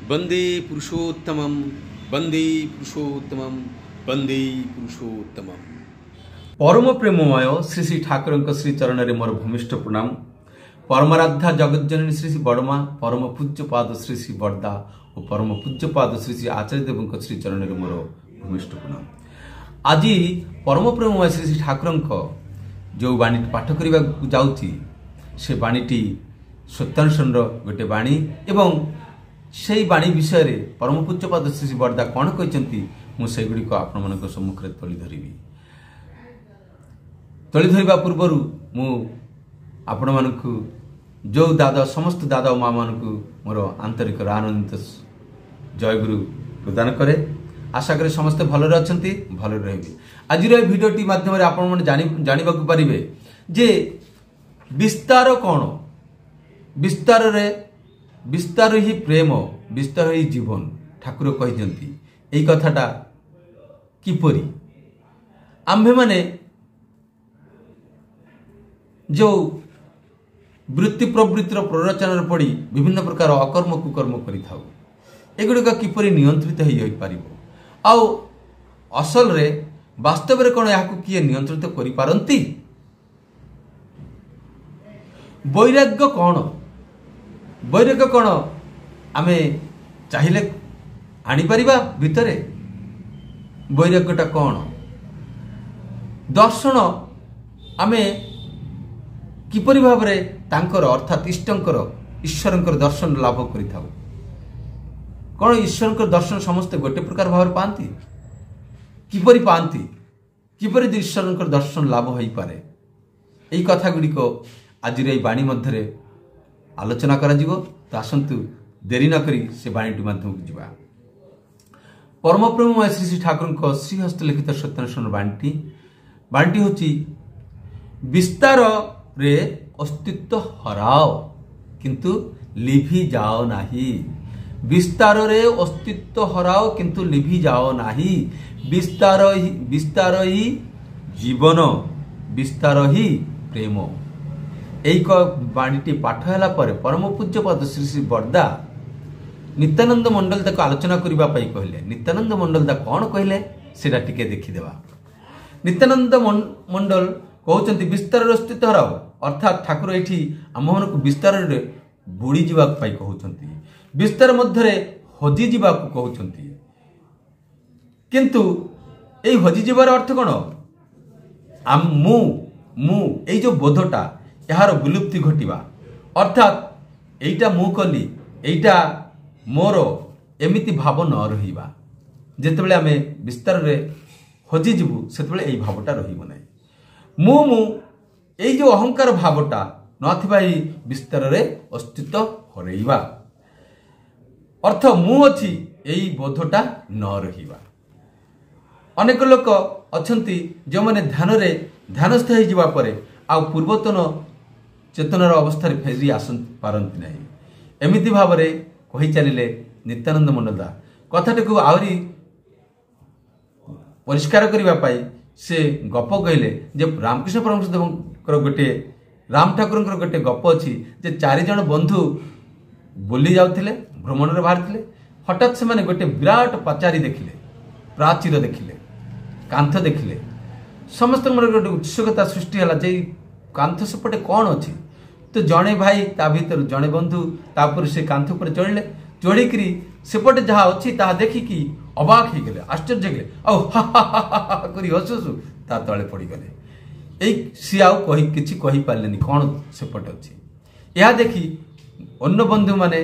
वंदे पुरुषोत्तमं वंदे पुरुषोत्तमं वंदे पुरुषोत्तमं। परम प्रेममय श्री श्री ठाकुर श्री चरण रे मोर भूमिष्ठ प्रणाम। परमराध्या जगज्जननी श्री श्री बड़मा परम पूज्य पाद श्री श्री बड़दा और परम पूज्य पाद श्री श्री आचार्य देव श्री चरण रे मोर भूमिष्ठ प्रणाम। आज परम प्रेममय श्री श्री ठाकुर जो बाणी पाठ करने जाऊँगी से बाणीटी सत्यानुष्ठान गोटे बाणी एवं से बाणी विषय रे परम पूज्य पाद श्री श्री बड़दा कौन कहते मुझे गुड़िक आपण मान सम्मुखें तोली धरबी। तोली धरवा पूर्वर मु आपण मानकु जो दादा समस्त दादा और माँ मानक मोर आंतरिक आनंदित जयगुरु प्रदान करे। आशा करे समस्ते भलरे अछंती भलरे रहबे। आज भिडियोटी माध्यम आपण माने जानिबा को परिबे जे विस्तार कौन, विस्तार ही प्रेम, विस्तार ही जीवन। ठाकुर कहते यही कथाटा किपरि आम्भे माने जो वृत्ति प्रवृत्तिर प्ररोचन पड़ी विभिन्न प्रकार अकर्म कुकर्म करिथाउ एगुड़िक किपरि नियंत्रित हो पारिबो आउ असल रे वास्तव रे कोन याकु किए नियंत्रित करि पारंती। वैराग्य कौन, वैराग्य कौन आमे चाहिले आनी परिबा भितरे। वैराग्यटा कौन, दर्शन आमे किपरि भाबरे तांकर अर्थात इष्टंकर ईश्वरंकर दर्शन लाभ करिथाउ। कौन ईश्वरंकर दर्शन समस्ते गोटे प्रकार भाव पाती, किपरि पाती, किपरि ईश्वरंकर दर्शन लाभ हो पारे यही कथा गुड़िक आज बाणी मध्य आलोचना करा जिवो। तो आसंतु देरी न करी से बाणीटी माध्यम को जिबा। परम प्रेममय श्री श्री ठाकुर श्री हस्तलिखित सत्यानुष्ठान बाणीटी होची विस्तार रे अस्तित्व हराओ किंतु लिभि जाओ नाही। विस्तार रे अस्तित्व हराओ किंतु लिभि जाओ नाही। विस्तार ही जीवन, विस्तार ही प्रेम। एक बाणीटी पाठ होला पर परम पूज्य पद श्री श्री बड़दा नित्यानंद मंडल तक आलोचना करबा पई कहले। नित्यानंद मंडल दा कौन कहले सेटा टिके देखिदेवा। नित्यानंद मंडल कहते विस्तार अस्तित्व हराओ अर्थात ठाकुर ये आम मन को विस्तार बुड़ी जावाक कहते, विस्तार मध्य हजि जावाक कहते। किंतु ये हजि जावार अर्थ कौन, मु ये जो बोधटा यार विलुप्ति घटिबा अर्थात एटा मु कली एटा मोर एमिति भाव न रहिबा। जेतेबेले आमे विस्तार रे हजि जीवु सेतेबेले एई भावटा रहिबो नै। मु ये जो अहंकार भावटा नथिबा ही विस्तार रे अस्तित्व हरैबा अर्थ मु अछि यही बोधटा न रहिबा। अनेक लोक अछंती जो माने ध्यानस्थ हो जिबा परे आ पूर्वतन चेतनार अवस्था फेरी आसन पारंती नहीं। एमिति भाव रे कहि चलिले नित्यानंद मंडल कथाटी को आवरी परिष्कार करबा पाई से गप कहले जे रामकृष्ण परमहंस देवकर गोटे राम ठाकुर गोटे गप अच्छी जे 4 जन बंधु बुली जाउथिले भ्रमण रे बाहर। हठात से माने गोटे विराट पाचारी देखिले, प्राचीर देखिले, कांथ देखिले। समस्त मन गोटे उत्सुकता सृष्टि हला जे कांथ सेपटे कौन अच्छी। तो जड़े भाई ता भीतर जड़े बंधु तापर से कांथ पर चढ़ले, चढ़िकी सेपटे जहाँ अच्छी ता देखिकी अबाक हो गले, आश्चर्य गले आउ हा हा हा करी हसु ता तले पड़ी गले। सी आउ किछि कहि पारलेनी कौन सेपटे अच्छी। यह देखी अन्य बंधु माने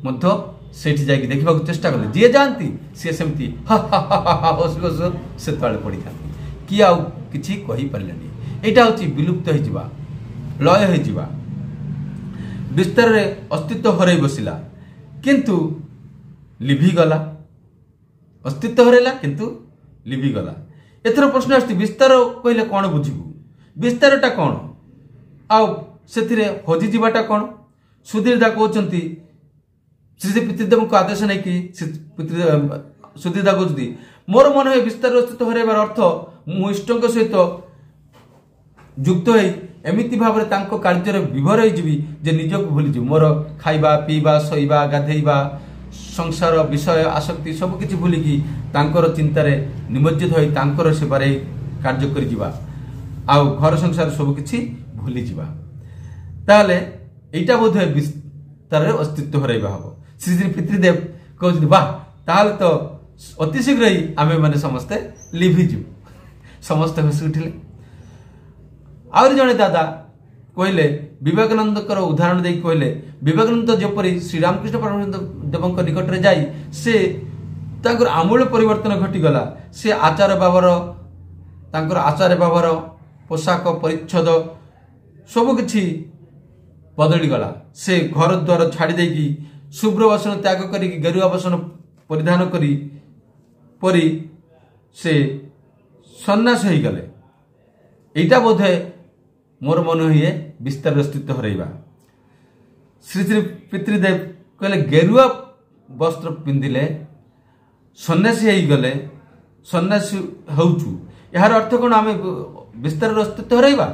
मध्य सेठी जाइए देखा चेष्टा कले, जी जानती सी सेमती हा हा हा हसु हसु से तले पड़ी था कि आउ किछि कहि पारलेनी। एटा होची विलुप्त हो जिबा, लय हो जिबा, विस्तार रे अस्तित्व हरई बसिला किंतु लिभि गला। अस्तित्व हरैला किंतु लिभि गला। एथर प्रश्न आछि विस्तार कहले कौन बुझिबु, विस्तारटा कौन आउ सेथिरे हजि जिबाटा कौन। सुधीर दा कहउचंती श्री श्री पितृदेव को आदेश नहीं कि सुधीर दा कहउचंती मोर मन है विस्तार अस्तित्व हरैबार अर्थ मु इष्टंक सहित युक्त होई एमिति भाव में कार्य विभोर हो जे निजक भूली मोर खाइबा पीवा शोइबा गाधेइबा संसार विषय आसक्ति सबकि भूलिकी तांकर चिंतार निमज्जित हो तांकर सेवारे कार्य कर जिबा आ घर संसार सबकि भूली जिबा ताले एटा बोध विस्तार अस्तित्व हरैबा हबो। श्री श्री पितृदेव कहते वाह ताल तो अति शीघ्र ही आमे माने समस्ते लिभिजु समस्त हसी उठिले। आउर जने दादा कहले विवेकानंद उदाहरण दे कहले विवेकानंद जपरी श्रीरामकृष्ण परमहंस देवଙ୍କ निकटरे जाई से तांकर आमूल परिवर्तन घटीगला। से आचार व्यवहार तांकर आचार व्यवहार पोशाक परिच्छद सबकि बदली गला। से घर द्वार छाड़ी देकी शुभ्र बसन त्याग करी गेरुआ बसन परिधान करी परी से सन्यास हो गले। एटा बोधे मोर मन हुए विस्तार अस्तित्व हरैबा। श्री श्री पितृदेव कहले गेरुआ वस्त्र पिंधिले सन्यासी हो गले सन्यासी होचु यार अर्थ कौन आम विस्तार अस्तित्व हरैबा।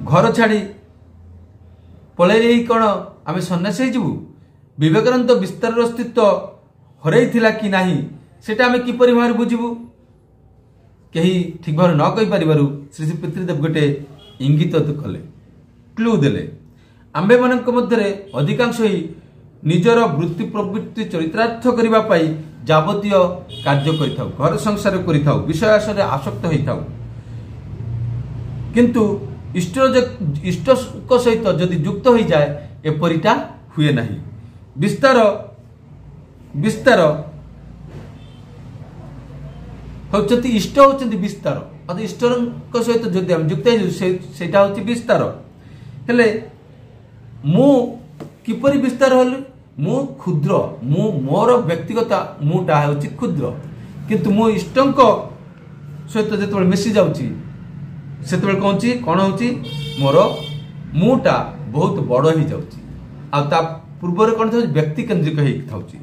घर छाड़ी पलैले कौन आम सन्यासी जीवु। विवेकानंद विस्तार अस्तित्व हरई कि नाही सेटा आम किपरि भाव बुझिबु कहीं ठीक भाव न कहि परिबारु श्री श्री पितृदेव गोटे इंगित कले क्लू देले। आम्भे मानक मध्यरे अधिकांश ही निजर वृत्ति प्रवृत्ति चरितार्थ करबा पाई जावतीय कार्य करिथाउ घर संसार करिथाउ विषय आशरे आसक्त होइथाउ किंतु इष्ट सहित जदि युक्त हो जाए एपरिटा हुए नहीं। विस्तार विस्तार होचंती इष्ट होचंती विस्तार अत इष्ट सहित जदि हम युक्त सेटा होची विस्तार हेले मु किपरि विस्तार होले मु क्षुद्र मु मोर व्यक्तिगत मुटा होची क्षुद्र किंतु मु इष्टंक सहित जेतबे मिसी जाउची सेतबे कौन होची मोर मुटा बहुत बड़ ही जाउची आ ता पूर्वर कौन था व्यक्ति केंद्रिक होती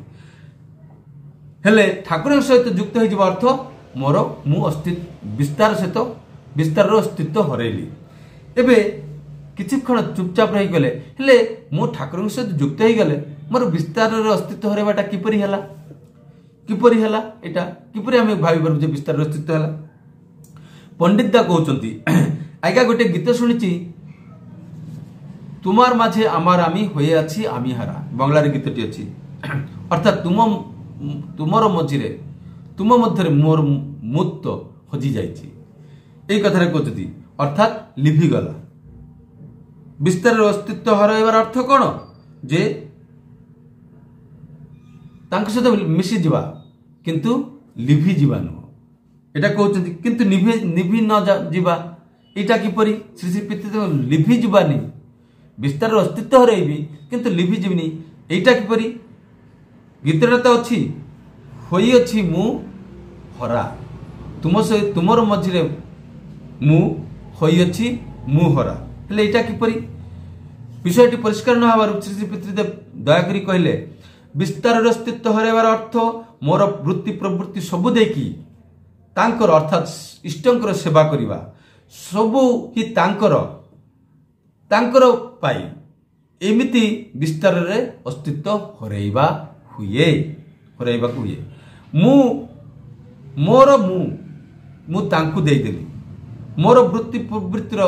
हेले ठाकुर सहित युक्त हो अर्थ मोर मु अस्तित्व विस्तार सहित विस्तार अस्तित्व हरैली। एबे किछि क्षण चुपचाप रही गले हेले मु ठाकुर सहित युक्त हो गले मोर विस्तार अस्तित्व हरैबाटा किपरि हैला एटा किपरि आमे भाबी पारु जे विस्तार अस्तित्व हैला। पंडित दा कहउचंती आज्ञा गोटे गीत शुणिची तुमार माझे आमार आमी होए अछि आमी हारा बंगला रे गीतटी अछि अर्थात तुमर मझिरे तुम मध्यरे मोर मुक्त हजि जाइछि एई कथा रे कहउचंती अर्थात लिभि गला। विस्तार अस्तित्व हरैबार अर्थ कोन जे तांक सहित मिसी जिबा किंतु लिभि जिबा न एटा कहउचंती किंतु निभि न जिबा एटा किपरि श्री श्री पितृदेव लिभि जिबानी विस्तार अस्तित्व हरैबी किंतु लिभि जीवनी एटा किपरि गीतटा तो अछि होई अछि मु हरा तुम से तुमर मझिरे मु होई अछि मु हरा हेले एटा किपरि विषयटी परिष्कार न हबार श्री श्री पितृदेव दया करी कहले विस्तार अस्तित्व हरैबार अर्थ मोर वृत्ति प्रवृत्ति सबु देखी तांकर अर्थात इष्टंकर सेवा करिबा सबु ही तांकर पाई एमिति विस्तार रे अस्तित्व हरैबा हुए मु मोर मु तांकु देई देली मोर वृत्ति प्रवृत्तिर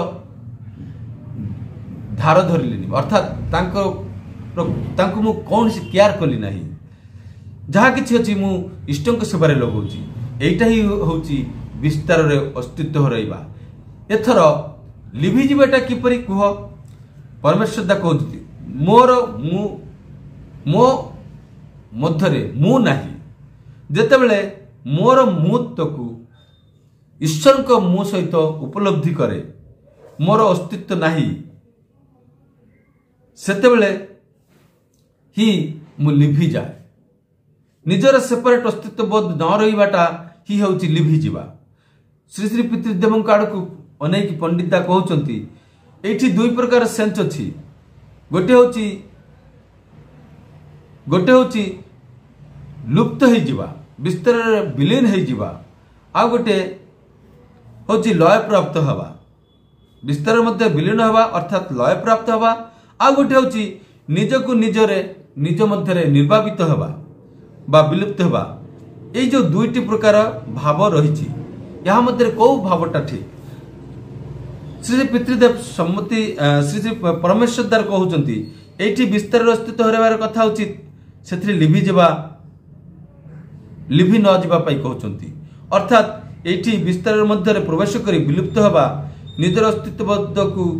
धार धरलिनी अर्थात तांको मु कौन से केयर कली नहीं जहाँ किछि अछि मु इष्टंक सेवारे लगौची एइटा ही होची विस्तार रे अस्तित्व हरैबा। एथर लिभि जिबाटा किपरि कुह परमेश्वर दा कहउती मोर मो मध्यरे मु नाही जेतेबेले मोर मुत्वकु ईश्वर को मु सहित उपलब्धि करे मोर अस्तित्व नाही सेतेबेले ही मु लिभि जाए निजर सेपरेट अस्तित्व बोध न रहीबाटा ही होची लिभि जिबा। श्री श्री पितृदेव आड़क अनेक पंडिता कहउचंती एठी दुई प्रकार सेंस अछि गोटे होची लुप्त हो जिबा विस्तार विलीन हो जिबा आ गोटे होची लय प्राप्त हवा विस्तार मध्य विलीन हवा अर्थात लय प्राप्त हवा आ गोटे होची निजकु निजरे निज मध्य निर्वापित हेबा बा विलुप्त हेबा ये जो दुईटी प्रकार भाव रही यहाँ मध्य कौ भावटा ठीक श्री श्री पितृदेव सम्मति श्री श्री परमेश्वर द्वार कहते ये विस्तार अस्तित्व हरबार कथा उचित से लिभि न जावाई कहते अर्थात ये विस्तार मध्य प्रवेश कर विलुप्त हवा निजर अस्तित्व को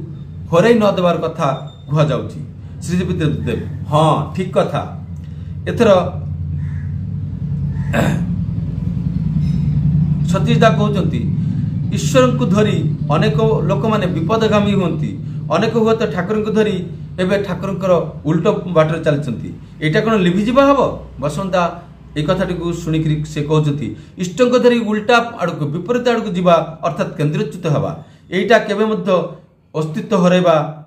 हरई न देवार कथा कह जाउछि श्री श्री पितृदेव हाँ ठीक कथा एथर सतीशदा कहते ईश्वर को धरी अनेक लोक मैंने विपदगामी होती अनेक हुए तो ठाकुर को धरी एवं ठाकुर उल्ट बाटर चलती यहाँ कौन लिभिजा हम बसंता ये कथाटी को शुणिक से कहते इष्ट को धरी उल्टा आड़ को विपरीत आड़ को जीवा अर्थात केन्द्रच्युत हवा यहीटा केवे अस्तित्व हरैबा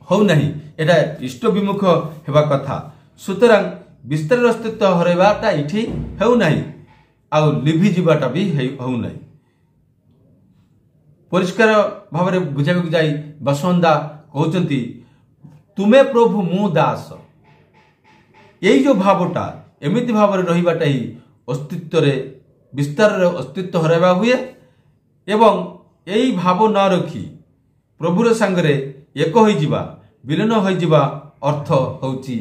होना यहाँ इष्ट विमुख हेबा कथा सुतरां विस्तार अस्तित्व हरैबाटा ये होना आउ लिभि जीवाटा भी होना परिष्कार भाव में बुझा जाई बसवंदा कहते तुमे प्रभु मु दास यही जो भावटा एमिति भाव में रहीबाटा ही अस्तित्व विस्तार अस्तित्व हरैबा हुए एवं यही भाव न रखी प्रभुर सांगरे एक होइजिबा विलीन होइजिबा अर्थ होउची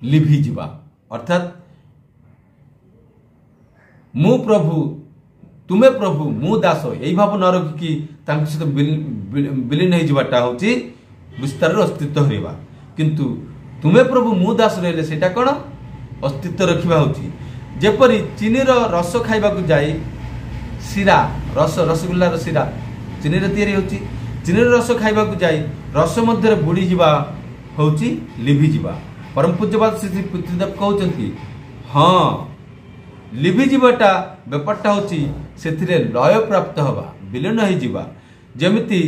लिभि जीवा अर्थात मु प्रभु तुमे प्रभु मु दास यही भाव न रखिकी सहित विलीन होइजिबाटा होउची विस्तार अस्तित्व हरैबा किंतु तुमे प्रभु मु दास रहिले सेटा कोन अस्तित्व रखिबा होउची जेपरी चीनीर रस खाइबा को जाई सिरा रस रसगुल्ला सिरा चीनी रे तैयारी होउची चीनीर रस खाइबा को जाई रस मध्य बुड़ी जीवा होउची लिभि जीवा परम पूज्यपाद श्री पितृदेव कहते हाँ लिभि जीवाटा बेपारटा होची सेथिरे लय प्राप्त हवा विलीन हो जीवा जेमिति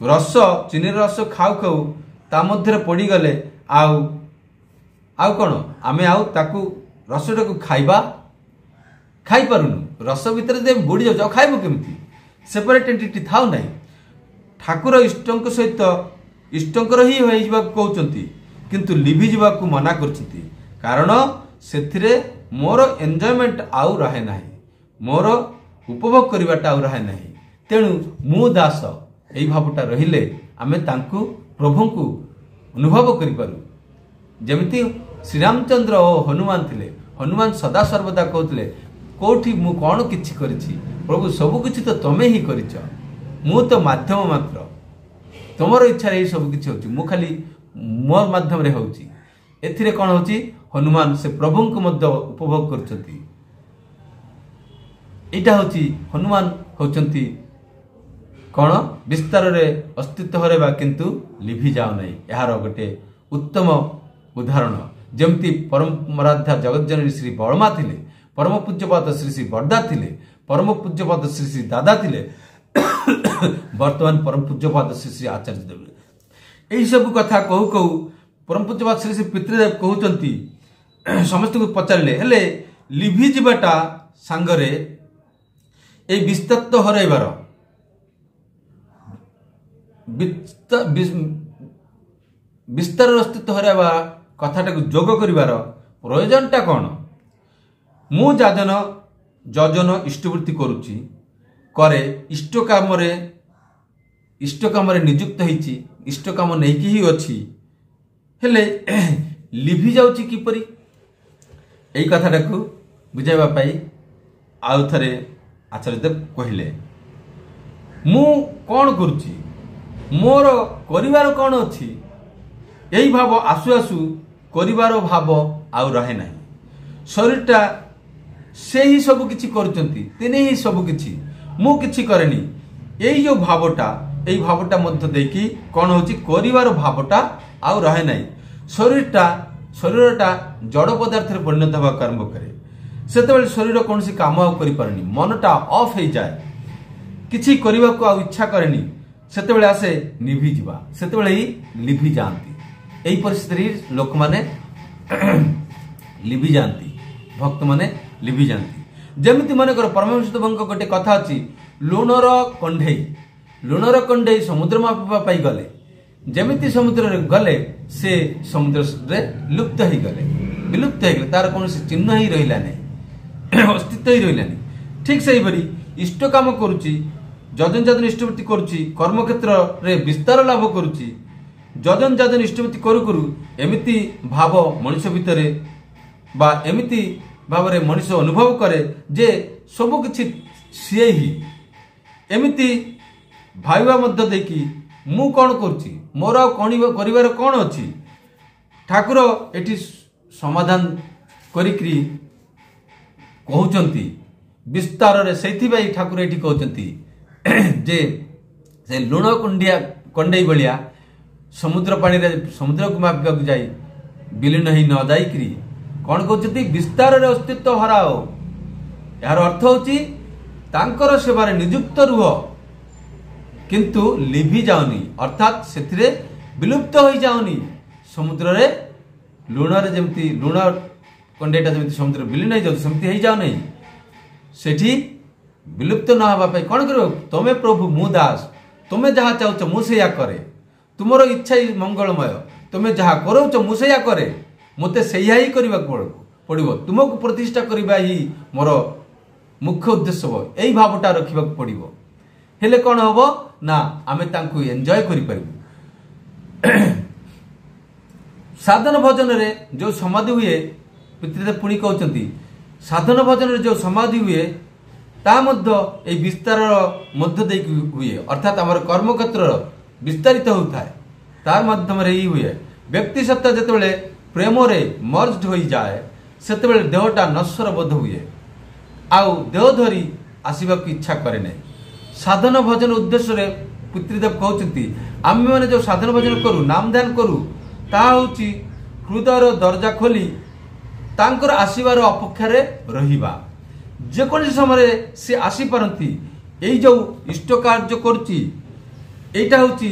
रस चीनी रस खाऊ खाऊ ता मध्य पड़ी गले आउ कौन आमे आउ ताकू रसटा को खाइबा खाई पारुनु रस भितर जे बुड़ी जाउ खाइबो केमिति सेपरेट एंटिटी थाउ नाही ठाकुर इष्टंक सहित इष्टंकर ही होई जीवा कहउचंती किंतु लिभि जीवा को मना करछंती कारण सेथिरे मोर एंजॉयमेंट आउ रहे नाही मोर उपभोग करबाटा आउ रहे नाही तेणु मु दास एई भावटा रहिले आमे तांकु प्रभु को अनुभव करि पारु जेमिति श्री रामचंद्र और हनुमान थिले हनुमान सदा सर्वदा कहते कोठी मु कौन किछि करिछि प्रभु सब किछि तो तमे ही करिछ मु तो माध्यम मात्र तुमर इच्छा रे सब किछि होछि मु खाली मोर माध्यम रे होछि एथिरे कोन होछि हनुमान से प्रभु को मध्य उपभोग करछथि एटा होछि हनुमान होचंती कोन विस्तार रे अस्तित्व हरेबा किंतु लिभि जाओ नै यार गोटे उत्तम उदाहरण जमती परम आराध्या जगतजननी श्री बलमा थिले परम पूज्यपाद श्री श्री बरदा थिले परम पूज्यपाद श्री श्री दादा थिले वर्तमान परम पूज्यपाद श्री श्री आचार्य देव यही सब कथा कहू कहू परम पूज्यपाद श्री श्री पितृदेव कहउचंती समस्त को पचारे हेले लिभि जीवाटा सांगरे ए विस्तत्व हरैबार विस्तार अस्तित्व हरैबा कथाटा को जोग करिवार प्रयोजनटा कौन मु जाजन जजन इष्टवृत्ति करुची करे इष्ट काम रे नियुक्त होईची इष्ट काम नेकी ही अछि हेले लिभि जाउची किपरि एई कथाटा को बुझाइबा पाई आउ थरे आचार्य देव कहिले मु कोन करुची मोर करिवार कोन अछि यही भाव आसु आसु करिवार भाव आउ रहे नाही शरीरटा से ही सब किछि करूचंती तिने ही सब किछि मु किछि करेनी यही जो भावटा मध्य देकी कोन होची करिवार भावटा आउ रहे नाही शरीरटा जड़ पदार्थ रे परिणत होबा आरंभ करे सेतेबेले शरीर कोनसी काम आउ करि पारनी मनटा ऑफ हो जाए किछि करिवा को आउ इच्छा करेनी सेतेबेले आसे निभि जीवा सेतेबेले ही लिभि जानती एही परिस्थिति लोक माने लिभि जानती भक्त माने लिभि जानती जेमिति माने कर परमेश्वर देवଙ୍କ गोटे कथा अछि लुणर कंढेई समुद्र मापिबा पाई गले जेमिति समुद्र रे गले से समुद्र रे लुप्त हो गले, विलुप्त हो गले, तार कौन चिन्ह ही रहा नहीं, अस्तित्व ही रहा नहीं। ठीक से ही इष्ट काम करुच्ची, जजन जाजन इष्टवृत्ति करुच्ची, कर्मक्षेत्र रे विस्तार लाभ करुच्ची, जजन जाजन इष्टवृत्ति करू करू एमिति भाव मनुष्य भितर बा एमिति भाव रे मनुष्य अनुभव करे जे सबु किछि सीए ही एमिति भाइबा मध्य देकी मु कौन करुच्ची, मोर करिवार कौन अच्छी, ठाकुर एठी समाधान करिकरी कहउचंती विस्तार रे। सेइथिबाई ठाकुर एठी कहउचंती जे से लुण कंडई भलिया समुद्र पानी रे समुद्र को मापिया जाई विलीन ही न जाइकरी कौन कहउचंती विस्तार रे अस्तित्व हराओ। यार अर्थ होची तांकर सेवारे नियुक्त रुह किंतु लिभि जाउनी, अर्थात सेथिरे विलुप्त हो जाउनी। समुद्र रे लुण रे जेमती लुण कंडेटा जेमती समुद्र विलीन हो जाउ सेमती हो जाउ नहीं, सेठी विलुप्त न हवा पाई कौन करो तमे प्रभु मु दास, तुमे जहा चाहूच मु सेया करे, तुमर इच्छा ही मंगलमय, तुमे जहा करोच मु सेया करे, मते सेया ही करबा पड़िबो, तुमको प्रतिष्ठा करबा ही मोर मुख्य उद्देश्य हो। एई भावटा रखिबा पड़िबो, हेले कौन हबो ना आमे तांकु एन्जॉय करि परिबो। साधन भजन रे जो समाधि हुए, पितृदेव पुणी कहउचंती साधन भजन रे जो समाधि हुए ता मध्य ए विस्तार मध्य देकी हुए, अर्थात आमर कर्म क्षेत्र विस्तारित होता है तार माध्यम रे ही हुए। व्यक्ति सत्ता जेतेबेले प्रेम रे मर्ज्ड होई जाए सेतेबेले देहटा नश्वर बोध हुए, आउ देह धरी आसीबा की इच्छा करे नहीं। साधन भजन उद्देश्य रे पितृदेव कहउचंती आमे माने जो साधन भजन करू नाम ध्यान करू ता होची हृदयर दरजा खोली तांकर आसीबार अपेक्षा रे रहिबा। जेकोसी समय से आसी पारंती, एई जो इष्ट कार्य करुची एटा होची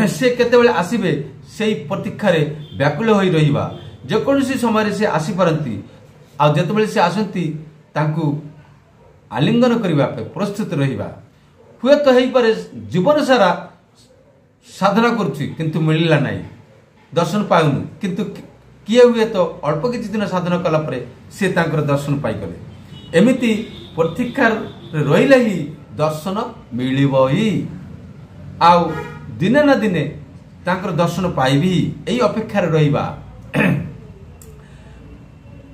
से केतेबेले आसीबे सेई प्रतीक्षा रे व्याकुल होई रहिबा। जेकोसी समय से आसी पारंती, आ जेतेबेले से आसंती तांकु आलिंगन करिबा पे प्रस्तुत रहिबा। हुए तो हेई पारे जीवन सारा साधना करुची किंतु मिलिला नहीं, दर्शन पाउनु, किंतु किए हुए तो अल्प किछि दिन साधना कला परे से तांकर दर्शन पाई गले। एमिति प्रतीक्षा रहिले ही दर्शन मिलिबो ही, आउ दिने ना दिने तांकर दर्शन पाइबी, एई अपेक्षा रे रहिबा।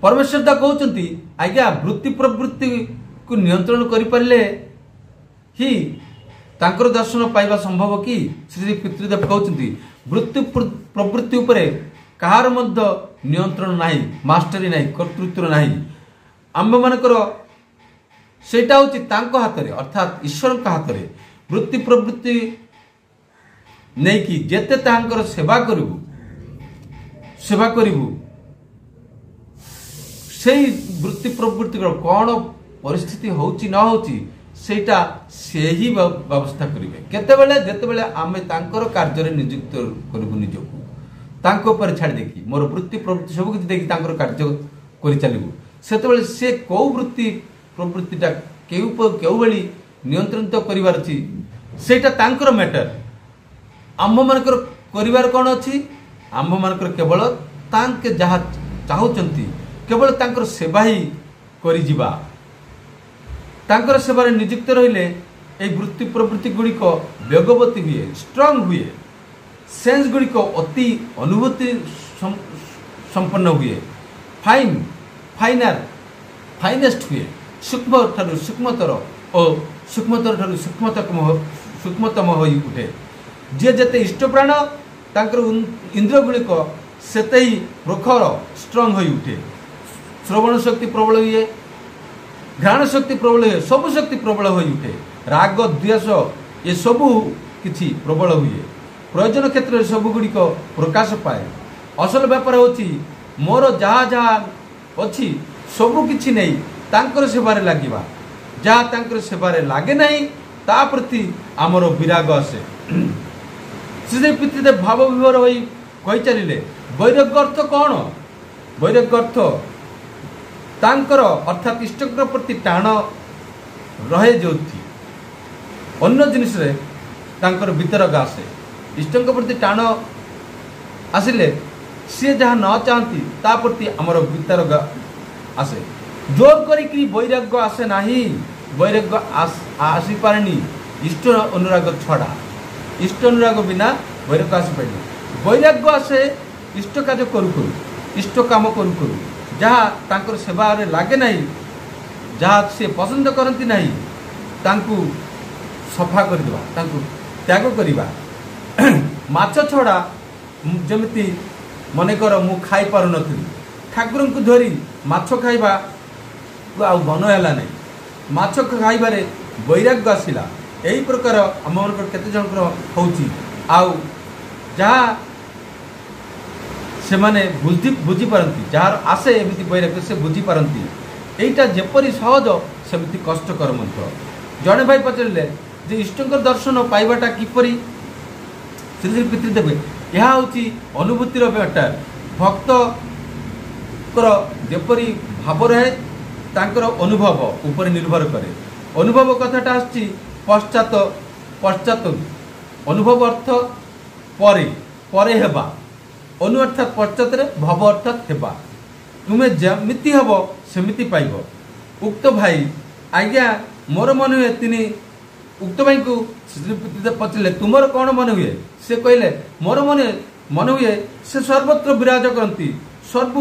परमेश्वर दा कहउचंती आज्ञा वृत्ति प्रवृत्ति को नियंत्रण करि परले ही तांकर दर्शन पाइबा संभव कि। श्री पितृदेव कहउचंती वृत्ति प्रवृत्ति उपरे कहार मध्य नियंत्रण नाही, मास्टरी नाही, कर्तृत्व नाही। आम्भ मानकर सेटा होची तांको हातरे, अर्थात ईश्वर का हातरे। वृत्ति प्रवृत्ति नहीं कि जेते तांकर सेवा करिबु सेई वृत्ति प्रवृत्ति कौन परिस्थिति होची न होची सेटा से ही व्यवस्था करिवे। केतेबेले जेतेबेले आमे तांकर कार्य रे नियुक्त करिबु, निजको तांको पर छाड़ देखी मोर वृत्ति प्रवृत्ति सब किछि देखि तांकर कार्य करि चलिबु, सेतेबेले से को वृत्ति प्रवृत्तिटा केउ भली नियंत्रित करिवार अछि सेटा तांकर मैटर। आम्भ मानकर करिवार कोन अछि, आम्भ मानकर केवल तांके जहा चाहुचंती केवल तांकर सेवा ही करि जिबा। तांकर सेवारे नियुक्त रहिले ए वृत्ति प्रवृत्ति गुड़िक वेगवती हुए, स्ट्रांग हुए, सेंस गुड़िक अति अनुभूति संपन्न हुए, फाइनेस्ट हुए, सूक्ष्म ठारू सूक्ष्मतर और सूक्ष्मतर ठारू सूक्ष्मतम होई उठे। जे जेते इष्ट प्राण तांकर इंद्रिय गुड़िक सेते ही प्रखर स्ट्रांग होई उठे। श्रवण शक्ति प्रबल हुए, घ्राण शक्ति प्रबल हुए, सब शक्ति प्रबल होई उठे। राग द्वेष ये सबू किछि प्रबल हुए, प्रयोजन क्षेत्र में सब गुड़िक प्रकाश पाए। असल व्यापार होची मोर जहा जहा अच्छी सबू किछि नहीं तांकर सेवारे लागिबा, जहा तांकर सेवारे लागे नहीं ता प्रति आमर विराग आसे। श्री पितृदेव भाव विभोर होई कहि चलिले वैराग्य अर्थ कौन? वैराग्य अर्थ तांकर अर्थात इष्टकर प्रति टाण रहे जो अन्य जिनिस रे तांकर वितरक आसे। इष्टक प्रति टाण आसिले सी जहाँ न चाहती ता प्रति आमर वितर्क आसे जोर करी वैराग्य आसे नहीं वैराग्य आसी पारेनी इष्ट अनुराग छड़ा इष्ट अनुराग बिना वैराग्य आसी पारे वैराग्य आसे इष्ट कार्य करू करू इष्ट काम करू करू जहाँ तांकर सेवा रे लागे नहीं जहाँ से पसंद करती नहीं तांकु सफा करदेवा तांकु त्याग करिबा माछ छड़ा जमिति मनेकर मु खाई पारु नथिली ठाकुर को धरी माछ खाइबा आ मन हैला नहीं माछ खाइबारे वैराग्य आसिला एही प्रकार आम मन केते जनकर होउची आउ जहाँ से माने बुझी पारती जार आसे एमती वैराग्य से बुझी पारती एटा जेपरी सहज सेमती कष्टकर मंत्र जड़े भाई पचारे जे इष्टकर दर्शन पाइबाटा किपरि श्री पितृदेव यह हूँ अनुभूतिर मैटर भक्त जेपरी भाव रहे तांकर अनुभव उपर निर्भर करे अनुभव कथाटा आछि पश्चात पश्चात अनुभव अर्थ परे परे हेबा अनु अर्थात पश्चात भव अर्थात हेबा तुमे जमिति हब सेमिति पाइब उक्त भाई आज्ञा मोर मन हुए तिनी उक्त भाई को पचारे तुमर कौन मन हुए से कहले मोर मन हुए से सर्वत्र विराज करती सर्व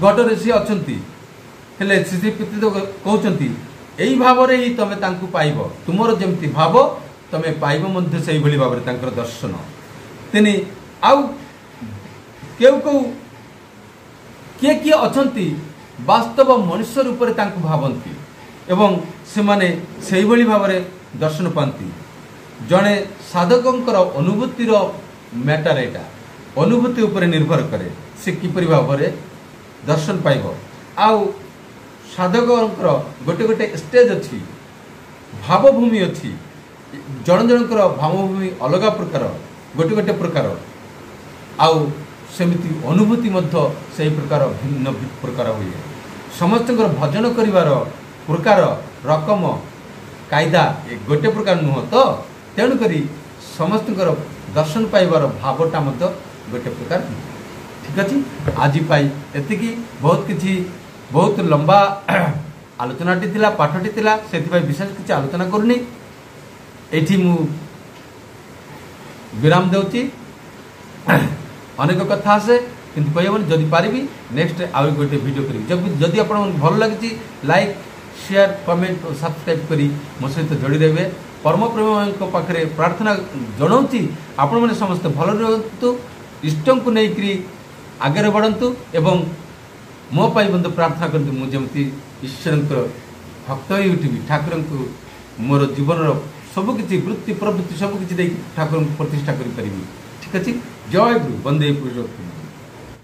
घटरे सी अच्छी हेले श्री पितृदेव कहते यही भाव रे ही तमे तांकु पाइब तुमर जमती भाव तमे पाइब मध्य से भली भाव रे तांकर दर्शन तिनी आउ केउ किए किए अच्छी वास्तव मनुष्य रूप से तांकु भावंती एवं से माने सेही भली भाव रे दर्शन पाती जड़े साधकर अनुभूतिर मैटर एटा अनुभूति उपर निर्भर करे से किपरि भाव रे दर्शन पाइब आउ साधकर गोटे गोटे स्टेज अच्छी भावभूमि अच्छी जन जनकर भावभूमि अलग प्रकार गोटे गोटे प्रकार आउ सेमिति अनुभूति मध्य से प्रकार भिन्न प्रकार हुए समस्त भजन करिवार प्रकार रकम कायदा गोटे प्रकार नुह तो तेणुक समस्त दर्शन पाइबार भावटा गोटे प्रकार ठीक अच्छे आज एतिकी बहुत किसी बहुत लंबा आलोचनाटी थिला पाठटी थिला सेथिबाई विशेष किसी आलोचना करूनी एठी मु विराम देउची अनेक कथा आसे किंतु कहबनी जदि पारिबी नेक्स्ट आउ गोटे वीडियो करी जदि आपन भल लागिची लाइक शेयर कमेंट और सब्सक्राइब करी मो सहित जोड़ी रहे परम प्रेम पाखे प्रार्थना जनाऊँगी आपण मैंने समस्त भल रुहतु इष्ट को लेकर आगे बढ़ंतु एवं मो पाई बंधु प्रार्थना करतु मुझे ईश्वर भक्त हो उठिबी ठाकुर को मोर जीवन सबकि वृत्ति प्रवृत्ति सबकि ठाकुर प्रतिष्ठा करी ठीक अच्छे जय गुरु वंदे पुरुषोत्तम।